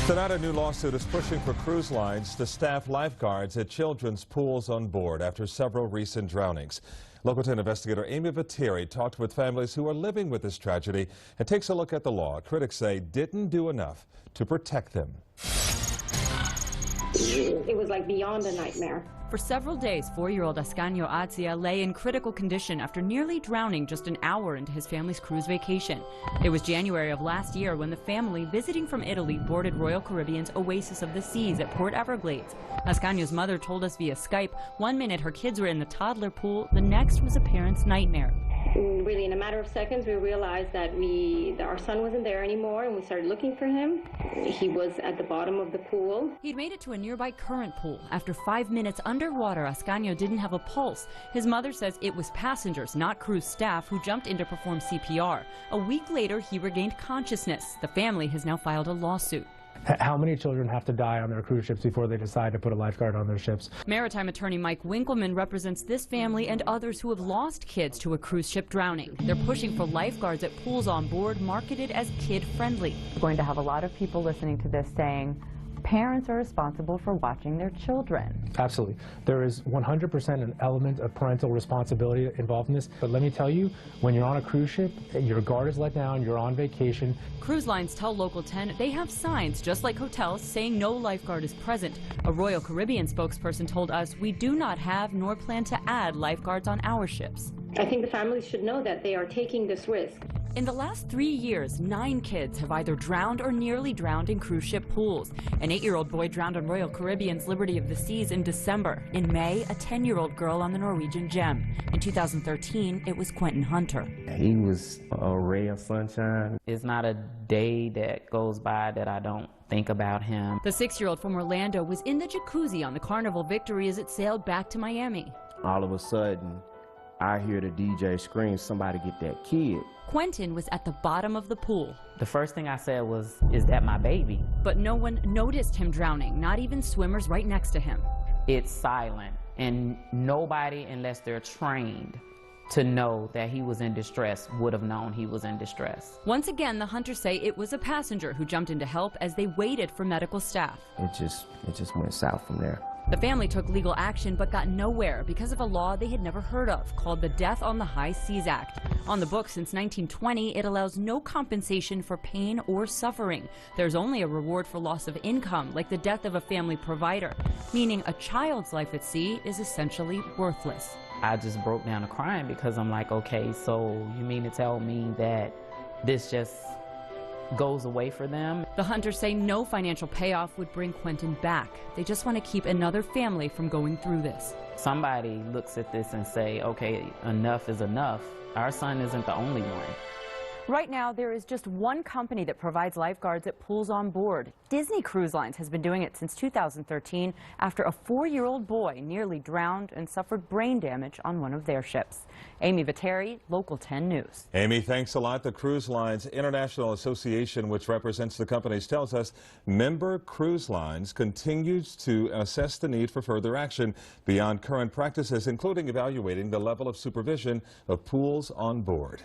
Tonight, a new lawsuit is pushing for cruise lines to staff lifeguards at children's pools on board after several recent drownings. Local 10 investigator Amy Viteri talked with families who are living with this tragedy and takes a look at the law critics say didn't do enough to protect them. It was like beyond a nightmare. For several days, 4-year-old Ascanio Atzia lay in critical condition after nearly drowning just an hour into his family's cruise vacation. It was January of last year when the family, visiting from Italy, boarded Royal Caribbean's Oasis of the Seas at Port Everglades. Ascanio's mother told us via Skype, 1 minute her kids were in the toddler pool, the next was a parent's nightmare. Really, in a matter of seconds, we realized that our son wasn't there anymore, and we started looking for him. He was at the bottom of the pool. He'd made it to a nearby current pool. After 5 minutes underwater, Ascanio didn't have a pulse. His mother says it was passengers, not cruise staff, who jumped in to perform CPR. A week later, he regained consciousness. The family has now filed a lawsuit. How many children have to die on their cruise ships before they decide to put a lifeguard on their ships? Maritime attorney Mike Winkleman represents this family and others who have lost kids to a cruise ship drowning. They're pushing for lifeguards at pools on board marketed as kid-friendly. We're going to have a lot of people listening to this saying, parents are responsible for watching their children. Absolutely. There is 100% an element of parental responsibility involved in this. But let me tell you, when you're on a cruise ship, your guard is let down, you're on vacation. Cruise lines tell Local 10 they have signs, just like hotels, saying no lifeguard is present. A Royal Caribbean spokesperson told us, we do not have nor plan to add lifeguards on our ships. I think the families should know that they are taking this risk. In the last 3 years, 9 kids have either drowned or nearly drowned in cruise ship pools. An 8-year-old boy drowned on Royal Caribbean's Liberty of the Seas in December. In May, a 10-year-old girl on the Norwegian Gem. In 2013, it was Quentin Hunter. He was a ray of sunshine. It's not a day that goes by that I don't think about him. The 6-year-old from Orlando was in the jacuzzi on the Carnival Victory as it sailed back to Miami. All of a sudden, I hear the DJ scream, somebody get that kid. Quentin was at the bottom of the pool. The first thing I said was, is that my baby? But no one noticed him drowning, not even swimmers right next to him. It's silent, and nobody, unless they're trained to know that he was in distress, would have known he was in distress. Once again, the hunters say it was a passenger who jumped in to help as they waited for medical staff. It just went south from there. The family took legal action but got nowhere because of a law they had never heard of called the Death on the High Seas Act. On the books since 1920, it allows no compensation for pain or suffering. There's only a reward for loss of income, like the death of a family provider, meaning a child's life at sea is essentially worthless. I just broke down crying because I'm like, okay, so you mean to tell me that this just goes away for them? The hunters say no financial payoff would bring Quentin back. They just want to keep another family from going through this. Somebody looks at this and say, okay, enough is enough. Our son isn't the only one. Right now, there is just one company that provides lifeguards at pools on board. Disney Cruise Lines has been doing it since 2013 after a 4-year-old boy nearly drowned and suffered brain damage on one of their ships. Amy Viteri, Local 10 News. Amy, thanks a lot. The Cruise Lines International Association, which represents the companies, tells us member cruise lines continues to assess the need for further action beyond current practices, including evaluating the level of supervision of pools on board.